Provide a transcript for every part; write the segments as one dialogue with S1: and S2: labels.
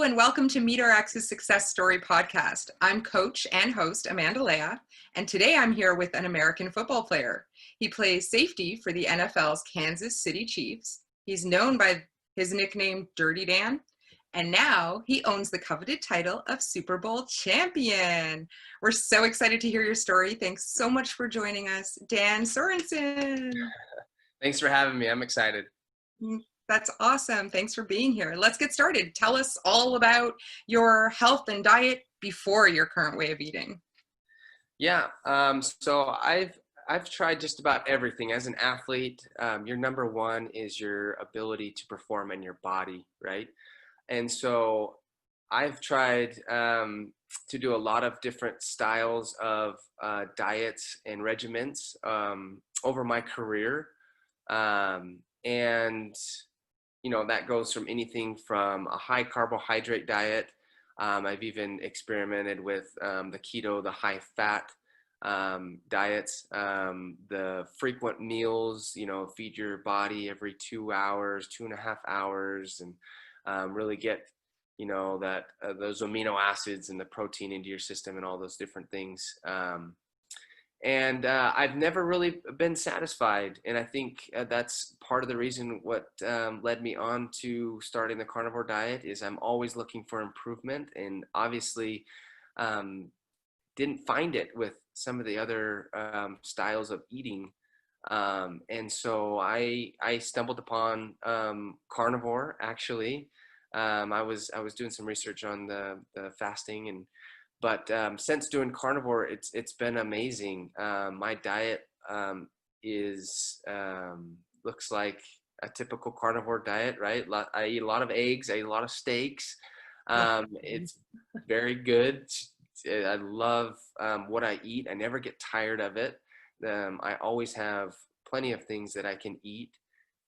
S1: and welcome to Meet Our Ex's Success Story podcast. I'm coach and host Amanda Leah, and today I'm here with an American football player. He plays safety for the NFL's Kansas City Chiefs. He's known by his nickname Dirty Dan, and now he owns the coveted title of Super Bowl champion. We're so excited to hear your story. Thanks so much for joining us, Dan Sorensen.
S2: Thanks for having me. I'm excited.
S1: That's awesome. Thanks for being here. Let's get started. Tell us all about your health and diet before your current way of eating.
S2: Yeah. So I've tried just about everything. As an athlete, your number one is your ability to perform in your body, right? And so I've tried to do a lot of different styles of diets and regimens over my career. And you know, that goes from anything from a high carbohydrate diet. I've even experimented with the keto, the high fat diets, the frequent meals, you know, feed your body every 2 hours, 2.5 hours, and really get, you know, that those amino acids and the protein into your system and all those different things. And I've never really been satisfied. And I think that's part of the reason what led me on to starting the carnivore diet is I'm always looking for improvement, and obviously didn't find it with some of the other styles of eating. And so I stumbled upon carnivore actually. I was doing some research on the fasting, but since doing carnivore, it's been amazing. My diet is looks like a typical carnivore diet, right? I eat a lot of eggs. I eat a lot of steaks. It's very good. I love what I eat. I never get tired of it. I always have plenty of things that I can eat,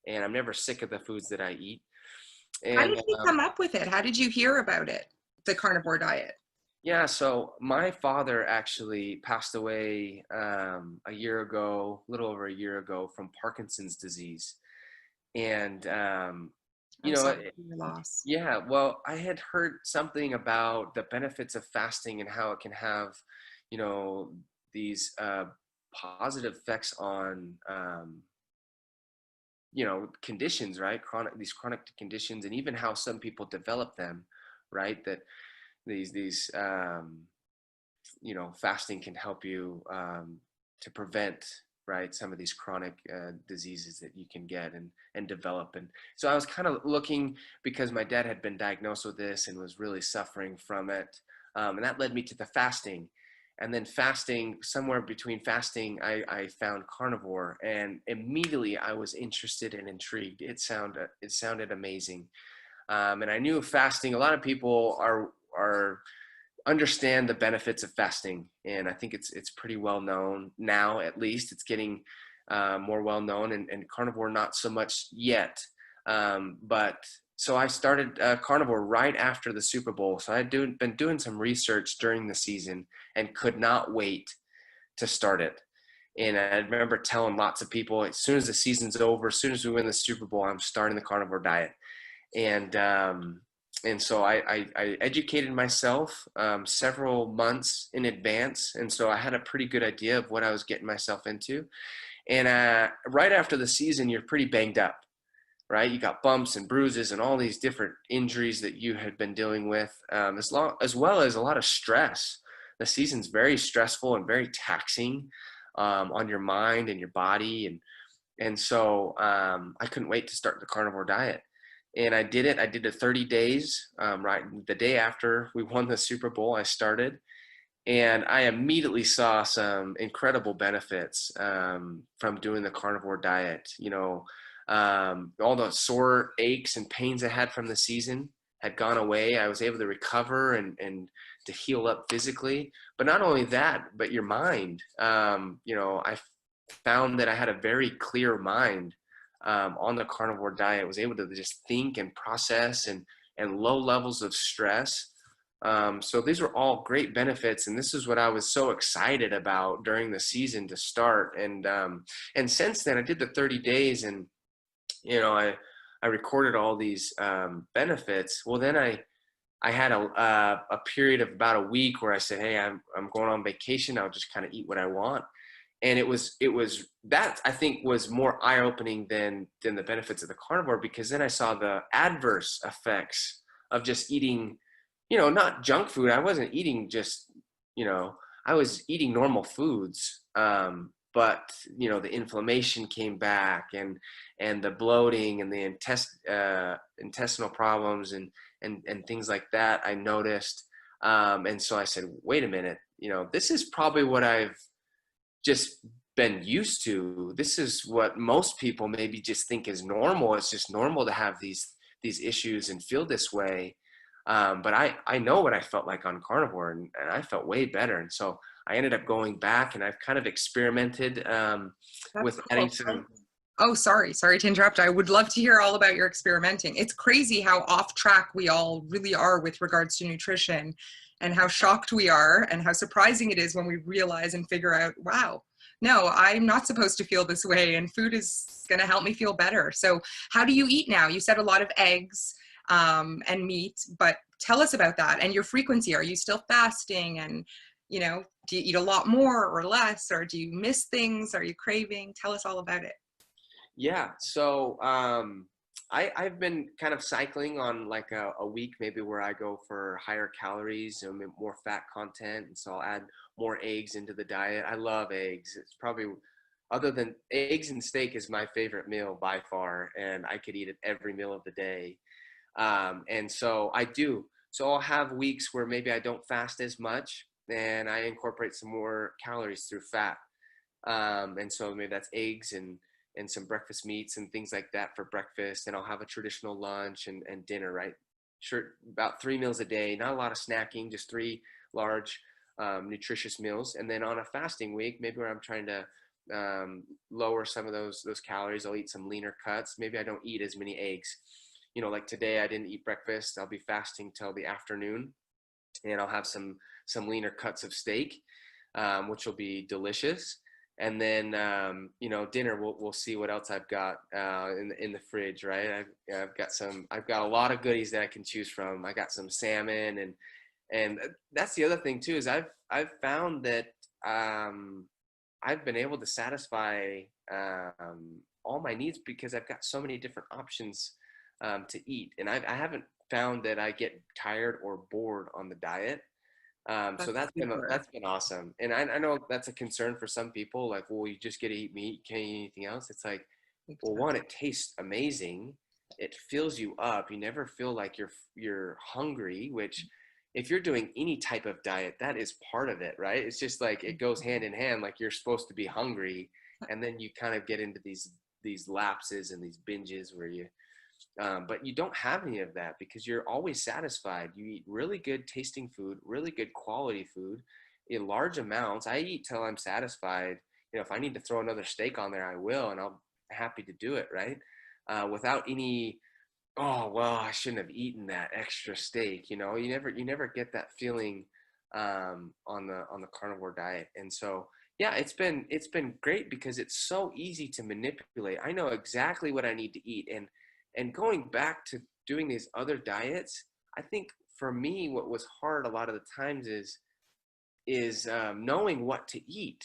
S2: and I'm never sick of the foods that I eat. And,
S1: how did you come up with it? How did you hear about it, the carnivore diet?
S2: Yeah, so my father actually passed away a year ago, a little over a year ago, from Parkinson's disease. And, you know,
S1: sorry for your loss.
S2: Yeah, well, I had heard something about the benefits of fasting and how it can have, you know, these positive effects on, you know, conditions, right? These chronic conditions, and even how some people develop them, right? That these you know, fasting can help you to prevent, right, some of these chronic diseases that you can get and develop. And so I was kind of looking, because my dad had been diagnosed with this and was really suffering from it, and that led me to the fasting. And then fasting, somewhere between fasting, I found carnivore, and immediately I was interested and intrigued. It sounded amazing. And I knew fasting, a lot of people are understand the benefits of fasting, and I think it's pretty well known now. At least it's getting more well known, and carnivore not so much yet. But so I started carnivore right after the Super Bowl. So I'd been doing some research during the season and could not wait to start it. And I remember telling lots of people, as soon as the season's over, as soon as we win the Super Bowl, I'm starting the carnivore diet. And so I educated myself several months in advance. And so I had a pretty good idea of what I was getting myself into. And right after the season, you're pretty banged up, right? You got bumps and bruises and all these different injuries that you had been dealing with, as well as a lot of stress. The season's very stressful and very taxing on your mind and your body. And so I couldn't wait to start the carnivore diet. And I did it. I did it 30 days. Right the day after we won the Super Bowl, I started. And I immediately saw some incredible benefits from doing the carnivore diet. You know, all the sore aches and pains I had from the season had gone away. I was able to recover and to heal up physically. But not only that, but your mind. You know, I found that I had a very clear mind on the carnivore diet. Was able to just think and process, and low levels of stress. So these were all great benefits, and this is what I was so excited about during the season to start. And since then, I did the 30 days, and you know, I recorded all these benefits. Well, then I I had a period of about a week where I said, hey, I'm going on vacation. I'll just kind of eat what I want. And it was that I think was more eye-opening than the benefits of the carnivore, because then I saw the adverse effects of just eating, not junk food. I wasn't eating just, I was eating normal foods. But the inflammation came back, and the bloating and the intestinal problems and things like that I noticed. And so I said, wait a minute, this is probably what I've just been used to. This is what most people maybe just think is normal. It's just normal to have these issues and feel this way. But I know what I felt like on carnivore, and I felt way better. And so I ended up going back, and I've kind of experimented with
S1: That's
S2: adding
S1: cool.
S2: some.
S1: Oh, sorry to interrupt. I would love to hear all about your experimenting. It's crazy how off track we all really are with regards to nutrition, and how shocked we are and how surprising it is when we realize and figure out, wow, no, I'm not supposed to feel this way, and food is going to help me feel better. So how do you eat now? You said a lot of eggs and meat, but tell us about that and your frequency. Are you still fasting? And, do you eat a lot more or less, or do you miss things? Are you craving? Tell us all about it.
S2: Yeah. So I've been kind of cycling on like a week maybe where I go for higher calories and more fat content. And so I'll add more eggs into the diet. I love eggs. It's probably, other than eggs and steak, is my favorite meal by far. And I could eat it every meal of the day. And so I do. So I'll have weeks where maybe I don't fast as much, and I incorporate some more calories through fat. And so maybe that's eggs and some breakfast meats and things like that for breakfast. And I'll have a traditional lunch and dinner, right? Sure, about 3 meals a day, not a lot of snacking, just 3 large nutritious meals. And then on a fasting week, maybe where I'm trying to lower some of those calories, I'll eat some leaner cuts. Maybe I don't eat as many eggs. Like today I didn't eat breakfast. I'll be fasting till the afternoon, and I'll have some leaner cuts of steak, which will be delicious. And then dinner, we'll see what else I've got in the fridge, right? I've got a lot of goodies that I can choose from. I got some salmon, and that's the other thing too, is I've found that I've been able to satisfy all my needs because I've got so many different options to eat, and I haven't found that I get tired or bored on the diet. So that's been awesome. And I know that's a concern for some people, like, well, you just get to eat meat, you can't eat anything else. It's like, well, one, it tastes amazing. It fills you up. You never feel like you're hungry, which if you're doing any type of diet, that is part of it, right? It's just like it goes hand in hand, like you're supposed to be hungry, and then you kind of get into these lapses and these binges where but you don't have any of that because you're always satisfied. You eat really good tasting food, really good quality food in large amounts. I eat till I'm satisfied. If I need to throw another steak on there, I will, and I'll be happy to do it, right? Without any, oh, well, I shouldn't have eaten that extra steak. You never get that feeling on the carnivore diet. And so, yeah, it's been great because it's so easy to manipulate. I know exactly what I need to eat. And going back to doing these other diets, I think for me, what was hard a lot of the times is knowing what to eat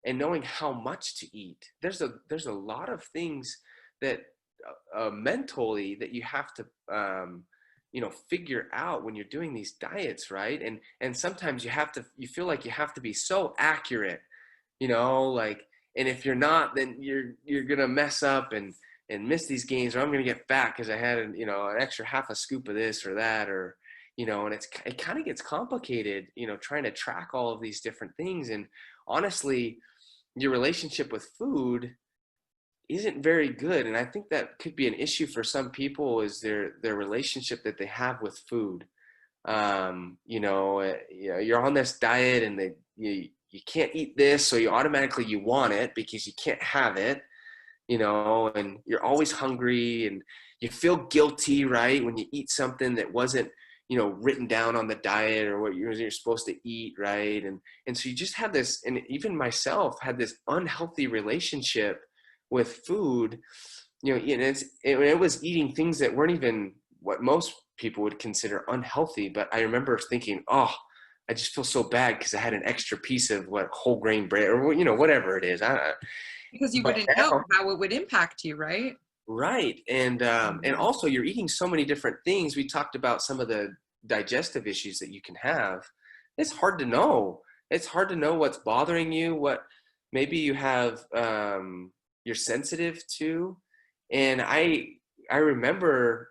S2: and knowing how much to eat. There's a lot of things that mentally that you have to figure out when you're doing these diets, right? And sometimes you feel like you have to be so accurate, like, and if you're not, then you're gonna mess up and miss these gains, or I'm going to get fat because I had an extra half a scoop of this or that, or and it kind of gets complicated, trying to track all of these different things. And honestly, your relationship with food isn't very good, and I think that could be an issue for some people, is their relationship that they have with food. You're on this diet and you can't eat this, so you automatically you want it because you can't have it, and you're always hungry and you feel guilty, right? When you eat something that wasn't, written down on the diet or what you're supposed to eat, right? And so you just have this, and even myself had this unhealthy relationship with food, and it was eating things that weren't even what most people would consider unhealthy. But I remember thinking, oh, I just feel so bad because I had an extra piece of whole grain bread or, whatever it is.
S1: Because you
S2: But
S1: wouldn't know
S2: now,
S1: how it would impact you, right?
S2: right. And also you're eating so many different things. We talked about some of the digestive issues that you can have. It's hard to know. It's hard to know what's bothering you, what maybe you have, you're sensitive to. And I remember,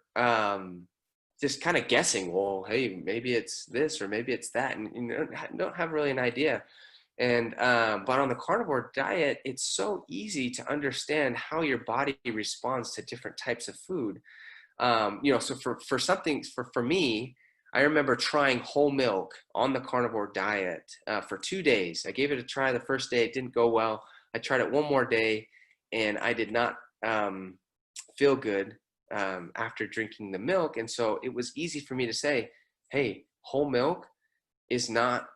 S2: just kind of guessing, well, hey, maybe it's this or maybe it's that. And you don't have really an idea. And but on the carnivore diet, it's so easy to understand how your body responds to different types of food. So for me, I remember trying whole milk on the carnivore diet for 2 days. I gave it a try the first day. It didn't go well. I tried it one more day, and I did not feel good after drinking the milk. And so it was easy for me to say, hey, whole milk is not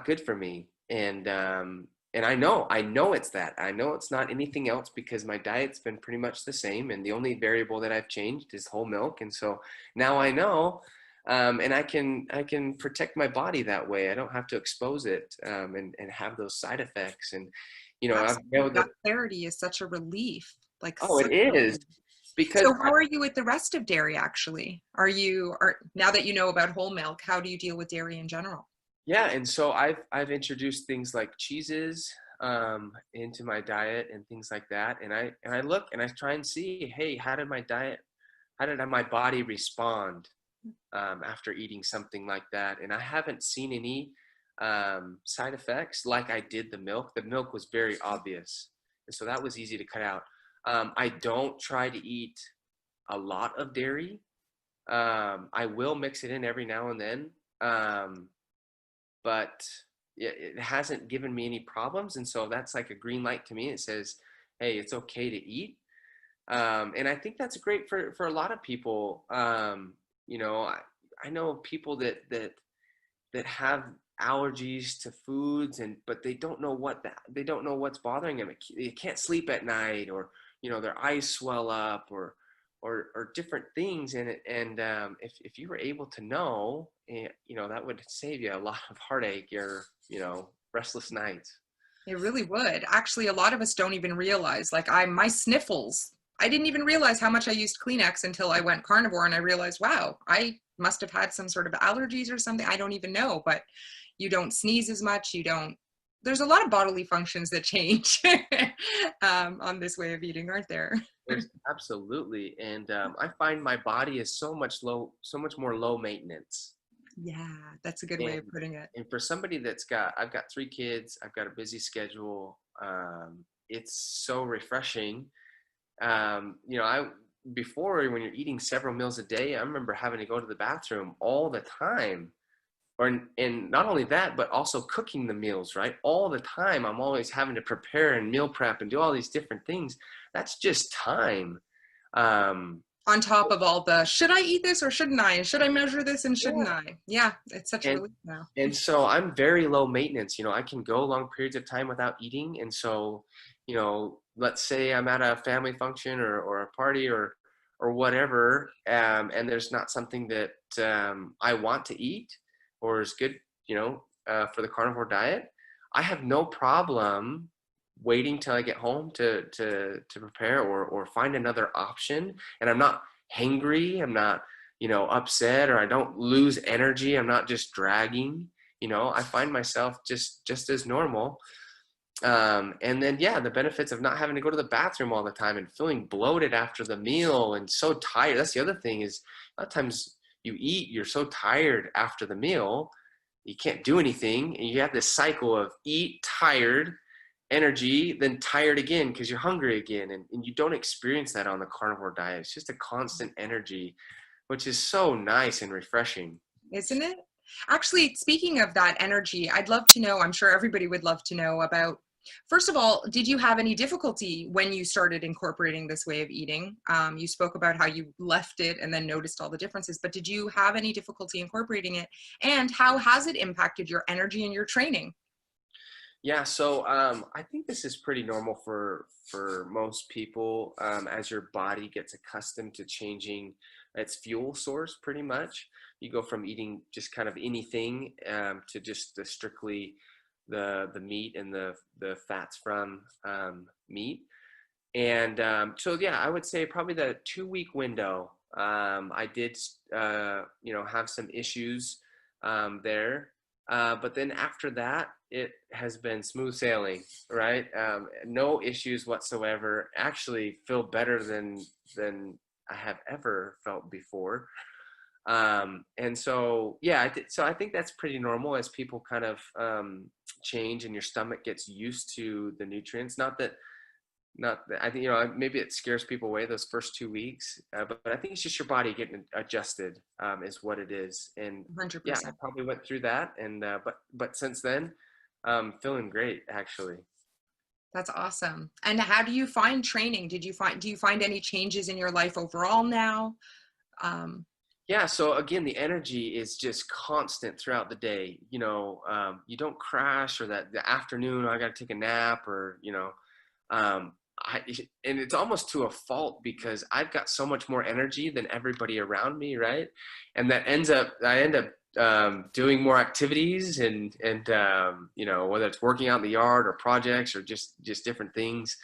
S2: good for me. And I know it's that. I know it's not anything else because my diet's been pretty much the same, and the only variable that I've changed is whole milk. And so now I know, and I can protect my body that way. I don't have to expose it and have those side effects. And I've been
S1: Absolutely.
S2: able to.
S1: That clarity is such a relief, like
S2: Oh, it
S1: such a
S2: is
S1: relief.
S2: because
S1: So how are you with the rest of dairy actually? Now that you know about whole milk, how do you deal with dairy in general?
S2: yeah, and so I've introduced things like cheeses into my diet and things like that, and I look and I try and see, hey, how did my body respond after eating something like that? And I haven't seen any side effects like I did the milk. The milk was very obvious, and so that was easy to cut out. I don't try to eat a lot of dairy. I will mix it in every now and then. But it hasn't given me any problems. And so that's like a green light to me. It says, hey, it's okay to eat. And I think that's great for a lot of people. I know people that have allergies to foods but they don't know they don't know what's bothering them. They can't sleep at night, or their eyes swell up, or different things. And if you were able to know, that would save you a lot of heartache or restless nights.
S1: It really would. Actually, a lot of us don't even realize, like my sniffles, I didn't even realize how much I used Kleenex until I went carnivore, and I realized, wow, I must have had some sort of allergies or something. I don't even know, but you don't sneeze as much. There's a lot of bodily functions that change on this way of eating, aren't there?
S2: There's absolutely. And I find my body is so much more low maintenance.
S1: Yeah, that's a good way of putting it.
S2: And for somebody I've got 3 kids, I've got a busy schedule. It's so refreshing. Before, when you're eating several meals a day, I remember having to go to the bathroom all the time. And not only that, but also cooking the meals, right? All the time, I'm always having to prepare and meal prep and do all these different things. That's just time.
S1: On top of all the, should I eat this or shouldn't I? Should I measure this and shouldn't
S2: Yeah.
S1: I? Yeah, it's such a
S2: And
S1: relief now.
S2: and so I'm very low maintenance. I can go long periods of time without eating. And so, let's say I'm at a family function or a party or whatever, and there's not something that I want to eat or is good, for the carnivore diet. I have no problem waiting till I get home to prepare or find another option. And I'm not hangry. I'm not, upset, or I don't lose energy. I'm not just dragging. I find myself just as normal. And then, yeah, the benefits of not having to go to the bathroom all the time and feeling bloated after the meal and so tired. That's the other thing, is a lot of times you eat, you're so tired after the meal, you can't do anything. And you have this cycle of eat, tired, energy, then tired again because you're hungry again. And you don't experience that on the carnivore diet. It's just a constant energy, which is so nice and refreshing.
S1: Isn't it? Actually, speaking of that energy, I'd love to know, I'm sure everybody would love to know about, first of all, did you have any difficulty when you started incorporating this way of eating? You spoke about how you left it and then noticed all the differences, but did you have any difficulty incorporating it? And how has it impacted your energy and your training?
S2: Yeah, so I think this is pretty normal for most people as your body gets accustomed to changing its fuel source pretty much. You go from eating just kind of anything to just strictly the meat and the fats from meat. And so yeah, I would say probably the 2 week window. I did have some issues there, but then after that, it has been smooth sailing, right? No issues whatsoever. Actually, feel better than I have ever felt before. And so yeah, so I think that's pretty normal as people kind of change and your stomach gets used to the nutrients. Not that I think, maybe it scares people away those first 2 weeks, but I think it's just your body getting adjusted, is what it is. And yeah, I
S1: 100%.
S2: probably went through that, and but since then, feeling great actually.
S1: That's awesome. And how do you find training? Do you find any changes in your life overall now? Um,
S2: Yeah, so again, the energy is just constant throughout the day. You don't crash, or that the afternoon, "Oh, I got to take a nap," or um, and it's almost to a fault because I've got so much more energy than everybody around me, right? And I end up doing more activities, and whether it's working out in the yard or projects or just different things.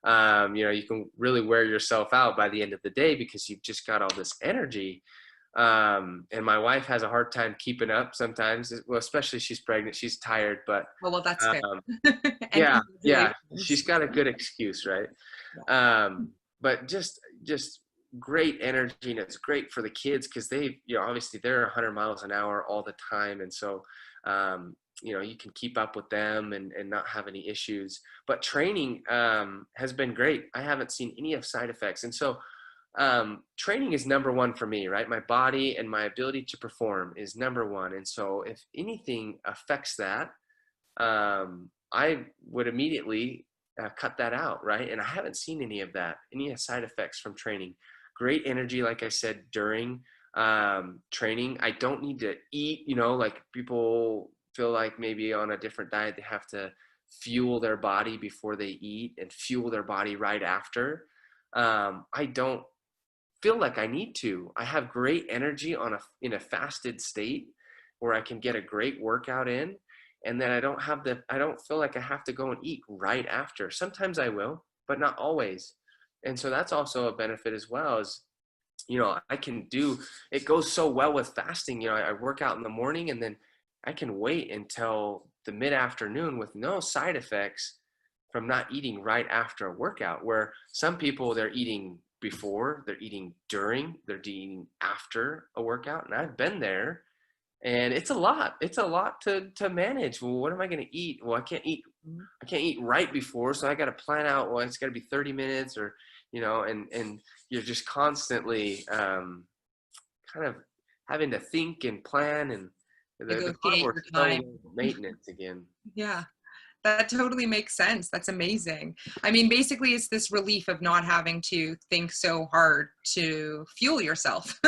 S2: You can really wear yourself out by the end of the day because you've just got all this energy. And my wife has a hard time keeping up sometimes. Well, especially she's pregnant, she's tired, but
S1: well, that's fair.
S2: um,
S1: And
S2: yeah, she's
S1: congratulations.
S2: got a good excuse, right?
S1: Yeah.
S2: But just great energy, and it's great for the kids because obviously they're 100 miles an hour all the time, and so you can keep up with them and not have any issues. But training has been great. I haven't seen any of side effects, and so training is number one for me, right? My body and my ability to perform is number one. And so if anything affects that, I would immediately cut that out, right? And I haven't seen any of that, any side effects from training. Great energy, like I said, during training. I don't need to eat, like people feel like maybe on a different diet, they have to fuel their body before they eat and fuel their body right after. I don't feel like I need to. I have great energy in a fasted state where I can get a great workout in, and then I don't feel like I have to go and eat right after. Sometimes I will, but not always. And so that's also a benefit as well, is I can do it. Goes so well with fasting. I work out in the morning, and then I can wait until the mid-afternoon with no side effects from not eating right after a workout, where some people, they're eating before, they're eating during, they're eating after a workout. And I've been there, and it's a lot to manage. Well, what am I going to eat? Well, I can't eat right before, so I got to plan out, well, it's got to be 30 minutes, or and you're just constantly kind of having to think and plan, and the
S1: Negotiate
S2: carnivore
S1: your
S2: is
S1: time.
S2: so maintenance again.
S1: Yeah. That totally makes sense. That's amazing. I mean, basically, it's this relief of not having to think so hard to fuel yourself,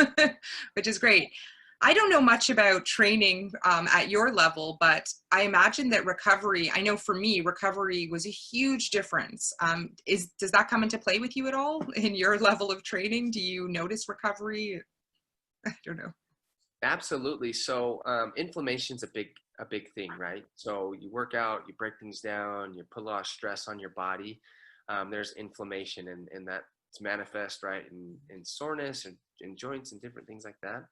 S1: which is great. I don't know much about training at your level, but I imagine that recovery, I know for me, recovery was a huge difference. Does that come into play with you at all in your level of training? Do you notice recovery? I don't know.
S2: Absolutely. So inflammation's a big thing, right? So you work out, you break things down, you put a lot of stress on your body. There's inflammation, and that's manifest, right, in soreness and in joints and different things like that.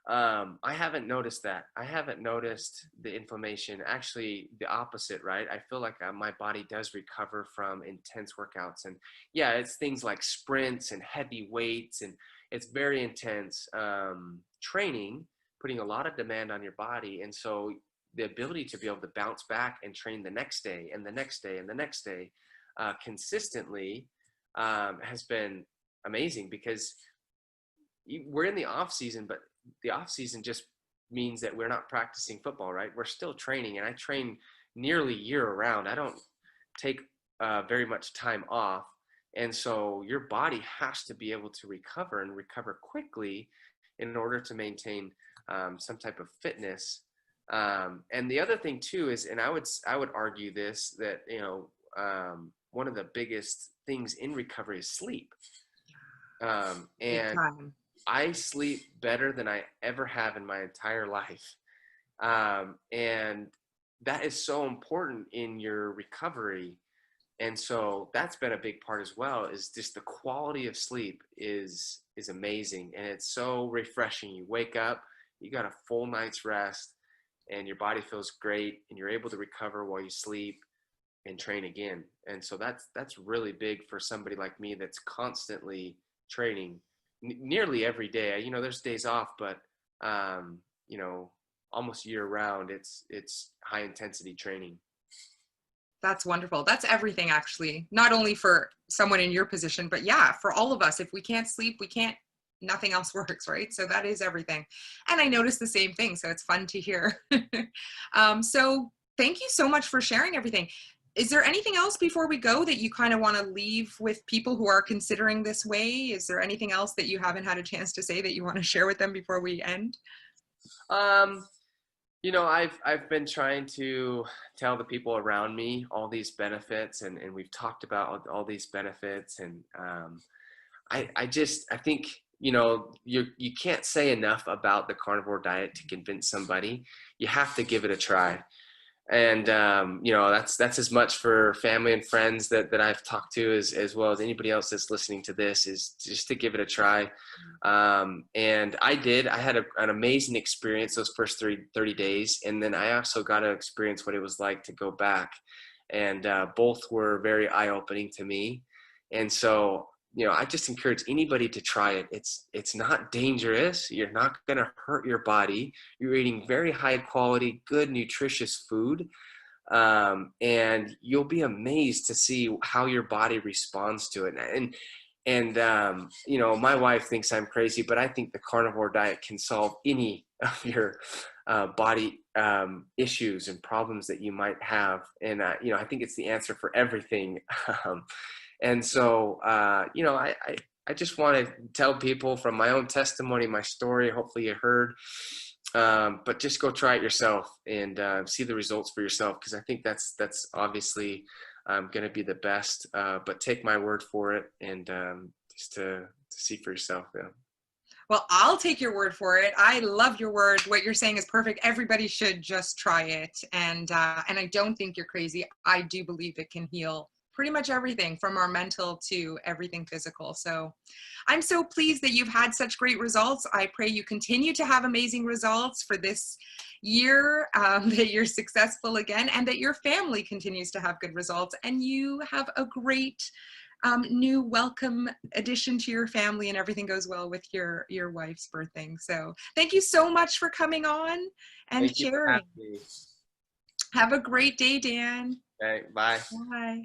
S2: I haven't noticed that. I haven't noticed the inflammation. Actually, the opposite, right? I feel like my body does recover from intense workouts, and yeah, it's things like sprints and heavy weights, and it's very intense training, putting a lot of demand on your body, and so the ability to be able to bounce back and train the next day and the next day and the next day consistently has been amazing, because we're in the off season, but the off season just means that we're not practicing football, right? We're still training, and I train nearly year round. I don't take very much time off. And so your body has to be able to recover, and recover quickly, in order to maintain some type of fitness. And the other thing too is, and I would argue this, that one of the biggest things in recovery is sleep.
S1: Big
S2: And
S1: time.
S2: I sleep better than I ever have in my entire life. And that is so important in your recovery. And so that's been a big part as well, is just the quality of sleep is amazing. And it's so refreshing. You wake up, you got a full night's rest, and your body feels great, and you're able to recover while you sleep and train again. And so that's really big for somebody like me that's constantly training nearly every day. There's days off, but you know, almost year round, it's high intensity training.
S1: That's wonderful. That's everything, actually, not only for someone in your position, but yeah, for all of us. If we can't sleep, we can't, nothing else works, right? So that is everything. And I noticed the same thing. So it's fun to hear. So thank you so much for sharing everything. Is there anything else before we go that you kind of want to leave with people who are considering this way? Is there anything else that you haven't had a chance to say that you want to share with them before we end?
S2: Um, I've been trying to tell the people around me all these benefits, and we've talked about all these benefits, and I think you can't say enough about the carnivore diet to convince somebody. You have to give it a try. And that's as much for family and friends that I've talked to as well as anybody else that's listening to this, is just to give it a try. And I had an amazing experience those first 30 days, and then I also got to experience what it was like to go back, and both were very eye-opening to me. And so I just encourage anybody to try it. It's not dangerous. You're not going to hurt your body. You're eating very high quality, good, nutritious food. And you'll be amazed to see how your body responds to it. And my wife thinks I'm crazy, but I think the carnivore diet can solve any of your body issues and problems that you might have. And, I think it's the answer for everything. And so, I just want to tell people from my own testimony, my story, hopefully you heard, but just go try it yourself and see the results for yourself, because I think that's obviously going to be the best, but take my word for it, and just to see for yourself. Yeah.
S1: Well, I'll take your word for it. I love your word. What you're saying is perfect. Everybody should just try it. And I don't think you're crazy. I do believe it can heal pretty much everything, from our mental to everything physical. So I'm so pleased that you've had such great results. I pray you continue to have amazing results for this year, that you're successful again, and that your family continues to have good results, and you have a great new welcome addition to your family, and everything goes well with your wife's birthing. So thank you so much for coming on and
S2: Thank you for
S1: sharing.
S2: having me.
S1: Have a great day, Dan.
S2: Okay, bye.
S1: Bye.